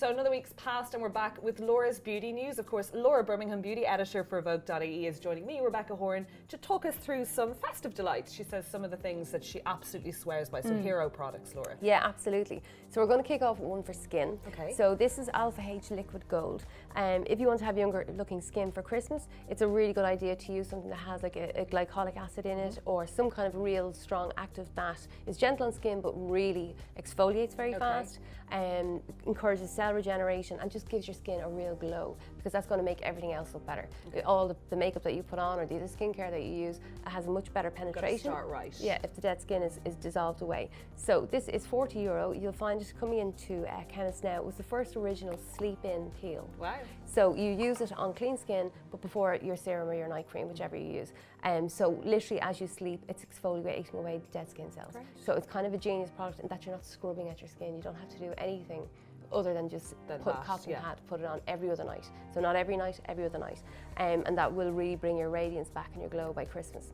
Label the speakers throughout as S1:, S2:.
S1: So another week's passed and we're back with Laura's beauty news. Of course, Laura Birmingham, beauty editor for EVOKE.ie, is joining me, Rebecca Horan, to talk us through some festive delights. She says some of the things that she absolutely swears by, some hero products, Laura.
S2: Yeah, absolutely. So we're going to kick off with one for skin.
S1: Okay.
S2: So this is Alpha H Liquid Gold. If you want to have younger looking skin for Christmas, it's a really good idea to use something that has like a glycolic acid in it, or some kind of real strong active that is gentle on skin but really exfoliates very fast, and encourages cell regeneration and just gives your skin a real glow, because that's going to make everything else look better. All the makeup that you put on or the skincare that you use has a much better penetration.
S1: Got to start right.
S2: Yeah, if the dead skin is dissolved away. So this is €40. You'll find it coming into chemists now. It was the first original sleep-in peel.
S1: Wow.
S2: So you use it on clean skin, but before your serum or your night cream, whichever you use. So literally as you sleep, it's exfoliating away the dead skin cells.
S1: Great.
S2: So it's kind of a genius product in that you're not scrubbing at your skin. You don't have to do anything other than just put cotton pad, put it on every other night. So not every night, every other night. And that will really bring your radiance back and your glow by Christmas.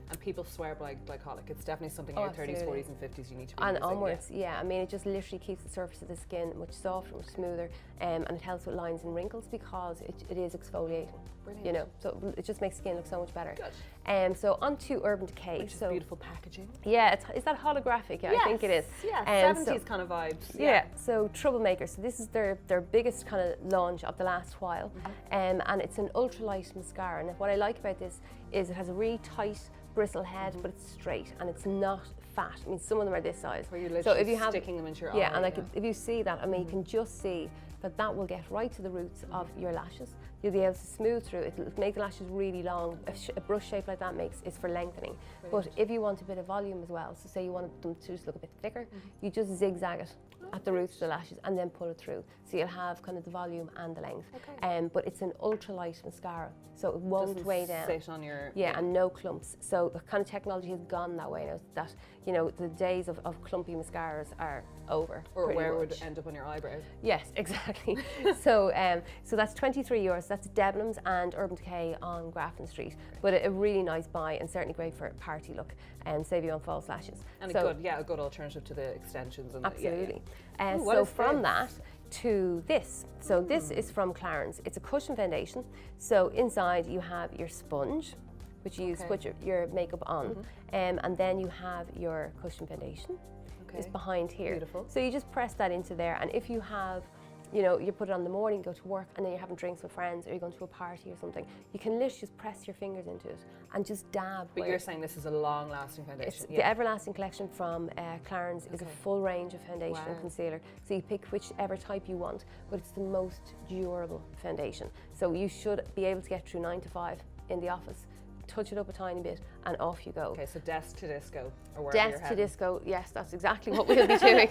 S1: And people swear by glycolic. It's definitely something in your 30s, 40s and 50s you need to be
S2: and
S1: using.
S2: onwards, yeah. I mean, it just literally keeps the surface of the skin much softer, much smoother, and it helps with lines and wrinkles because it is exfoliating.
S1: Brilliant.
S2: You know, so it just makes skin look so much better.
S1: Good.
S2: So onto Urban Decay.
S1: Which is beautiful packaging.
S2: Yeah, is that holographic? Yeah,
S1: yes.
S2: I think it is.
S1: Yeah, 70s kind of vibes.
S2: Yeah, so Troublemaker. So this is their biggest kind of launch of the last while, and it's an ultralight mascara. And what I like about this is it has a really tight bristle head, but it's straight and it's not fat. I mean, some of them are this size.
S1: Where you're literally
S2: so if you have,
S1: sticking them into your eye.
S2: Yeah, and like if you see that, I mean, you can just see that will get right to the roots of your lashes. You'll be able to smooth through it. It'll make the lashes really long. A brush shape like that is for lengthening. Brilliant. But if you want a bit of volume as well, so say you want them to just look a bit thicker, you just zigzag it at the roots of the lashes and then pull it through. So you'll have kind of the volume and the length. But it's an ultralight mascara, so it won't weigh down.
S1: Sit on your...
S2: Yeah, and no clumps. So the kind of technology has gone that way now, that, you know, the days of clumpy mascaras are over.
S1: Or where it would end up on your eyebrows.
S2: Yes, exactly. so that's €23. That's Debenhams and Urban Decay on Grafton Street. But a really nice buy and certainly great for a party look and save you on false lashes.
S1: And a good alternative to the extensions. And
S2: absolutely.
S1: Ooh,
S2: so from that to this. So this is from Clarins. It's a cushion foundation. So inside you have your sponge, which you use to put your makeup on, and then you have your cushion foundation. Is behind here.
S1: Beautiful.
S2: So you just press that into there, and if you have, you know, you put it on the morning, go to work, and then you're having drinks with friends, or you're going to a party or something, you can literally just press your fingers into it and just dab.
S1: But you're saying this is a long-lasting foundation.
S2: It's the Everlasting collection from Clarins is a full range of foundation and concealer. So you pick whichever type you want, but it's the most durable foundation. So you should be able to get through 9 to 5 in the office. Touch it up a tiny bit and off you go.
S1: Okay, so desk to disco, or wherever you're
S2: Desk to disco, yes, that's exactly what we'll be doing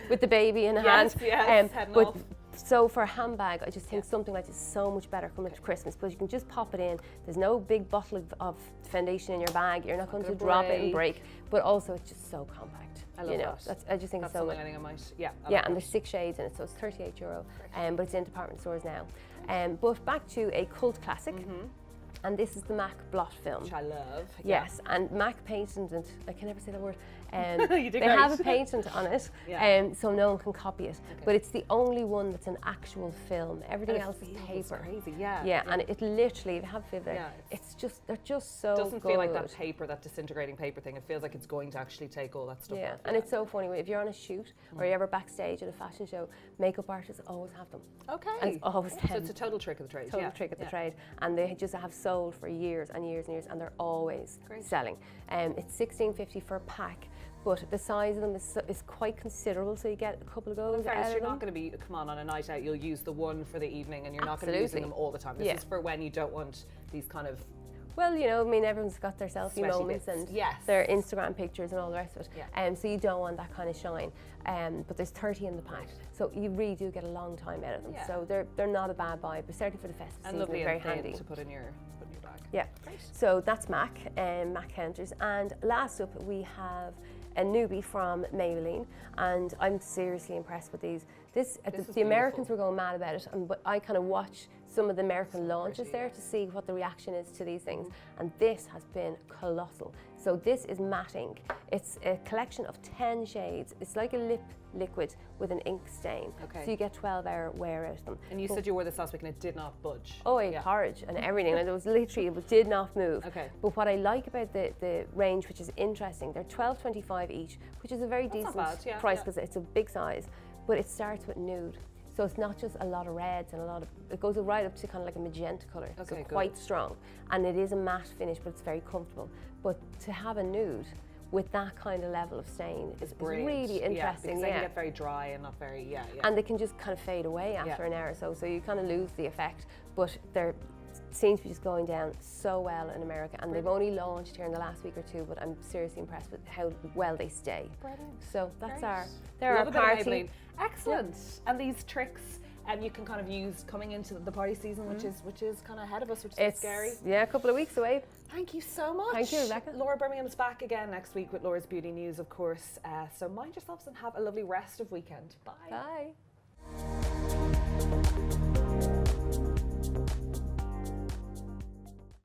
S2: with the baby in hand.
S1: Yes,
S2: but so for a handbag, I just think something like this is so much better coming to Christmas, because you can just pop it in. There's no big bottle of foundation in your bag. You're not going to drop it and break, but also it's just so compact.
S1: I love that.
S2: I just think it's so
S1: something I think I might,
S2: and there's 6 shades in it, so it's €38, but it's in department stores now. But back to a cult classic. And this is the MAC blot film.
S1: Which I love.
S2: Yes, and MAC patented, I can never say that word,
S1: You did
S2: they have a patent on it, so no one can copy it. But it's the only one that's an actual film. Everything else is paper.
S1: Crazy,
S2: and it literally, if you have Viv there, it's just, they're just so good.
S1: It doesn't feel like that paper, that disintegrating paper thing. It feels like it's going to actually take all that stuff off.
S2: And it's so funny, if you're on a shoot or you're ever backstage at a fashion show, makeup artists always have them. And it's always them.
S1: So it's a total trick of the trade.
S2: Total trick of the trade. And they just have sold for years and years and years, and they're always selling. It's $16.50 for a pack. But the size of them is quite considerable, so you get a couple of goes.
S1: In fairness, you're not going to be, come on a night out, you'll use the one for the evening, and you're not going to be using them all the time. This is for when you don't want these kind of...
S2: Well, you know, I mean, everyone's got their selfie
S1: sweaty
S2: moments
S1: bits.
S2: and their Instagram pictures and all the rest of it. So you don't want that kind of shine. But there's 30 in the pack, so you really do get a long time out of them. So they're not a bad buy, but certainly for the festive season, they're very handy
S1: to put in your bag.
S2: Yeah. Great. So that's MAC and MAC counters. And last up, we have a newbie from Maybelline, and I'm seriously impressed with these. The Americans were going mad about it, but I kind of watch some of the American launches there to see what the reaction is to these things, and this has been colossal. So this is matte ink. It's a collection of 10 shades. It's like a lip liquid with an ink stain.
S1: Okay.
S2: So you get 12-hour wear out of them.
S1: And you said you wore this last week and it did not budge.
S2: Oh, I had porridge and everything. And it was literally, it did not move.
S1: Okay.
S2: But what I like about the range, which is interesting, they're $12.25 each, which is a very decent price because it's a big size. But it starts with nude. So it's not just a lot of reds and a lot of, it goes right up to kind of like a magenta colour. So quite strong. And it is a matte finish, but it's very comfortable. But to have a nude with that kind of level of stain is really interesting.
S1: Because they can get very dry and not very,
S2: And they can just kind of fade away after an hour or so. So you kind of lose the effect. But they're seems to be just going down so well in America, and they've only launched here in the last week or two, but I'm seriously impressed with how well they stay.
S1: Brilliant.
S2: So that's
S1: our
S2: party.
S1: Excellent. And these tricks you can kind of use coming into the party season, which is kind of ahead of us, which is scary.
S2: Yeah, a couple of weeks away.
S1: Thank you so much.
S2: Thank you, Rebecca.
S1: Laura Birmingham's back again next week with Laura's Beauty News, of course. So mind yourselves and have a lovely rest of weekend. Bye.
S2: Bye.